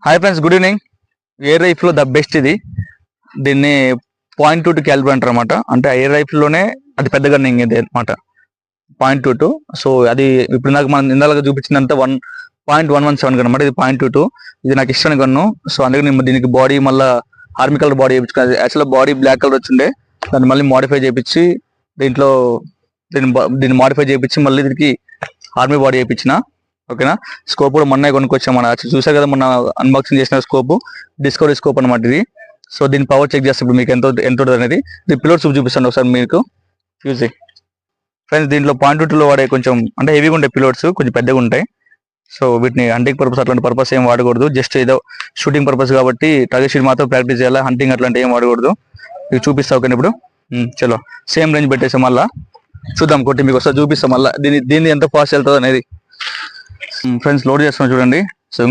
Hi friends, good evening. Air rifle the best ఇది. దీన్ని 0.22 calibre అంటారు అనమాట. అంటే ఎయిర్ రైఫిల్లోనే అది పెద్ద గన్నింగ్ ఇది అనమాట, 0.22. సో అది ఇప్పుడు నాకు మనం ఇందాక చూపించినంత 1.117 గన్ అనమాట. ఇది 0.22. ఇది నాకు ఇష్టమైన గన్ను. సో అందుకే నేను దీనికి బాడీ మళ్ళీ ఆర్మీ కలర్ బాడీ చేయించుకున్నాను. యాక్చువల్గా బాడీ బ్లాక్ కలర్ వచ్చిండే, దాన్ని మళ్ళీ మాడిఫై చేయించి దీన్ని మాడిఫై చేయించి మళ్ళీ దీనికి ఆర్మీ బాడీ చేయించిన. ఓకేనా. స్కోప్ కూడా మొన్న కొనుక్కొచ్చాం. మన చూసారు కదా మొన్న అన్బాక్సింగ్ చేసిన స్కోప్, డిస్కవరీ స్కోప్ అనమాట ఇది. సో దీని పవర్ చెక్ చేస్తే ఇప్పుడు మీకు ఎంత ఉంటుంది అనేది దీని పిలోడ్ చూపు చూపిస్తాను ఒకసారి మీకు చూసి. ఫ్రెండ్స్, దీంట్లో 0.22లో వాడే కొంచెం అంటే హెవీగా ఉండే పిలోడ్స్ కొంచెం పెద్దగా ఉంటాయి. సో వీటిని హంటింగ్ పర్పస్ అట్లాంటి పర్పస్ ఏం వాడకూడదు. జస్ట్ ఏదో షూటింగ్ పర్పస్ కాబట్టి టార్గెట్ షూట్ మాత్రం ప్రాక్టీస్ చేయాలి. హంటింగ్ అట్లాంటి ఏం వాడకూడదు. మీకు చూపిస్తా. ఓకే, ఇప్పుడు చలో సేమ్ రేంజ్ పెట్టేసాం. మళ్ళీ చూద్దాం, కొట్టి మీకు వస్తా చూపిస్తాం మళ్ళీ దీన్ని ఎంత ఫాస్ట్ వెళ్తుంది అనేది. ఫ్రెండ్స్, లోడ్ చేస్తాం చూడండి.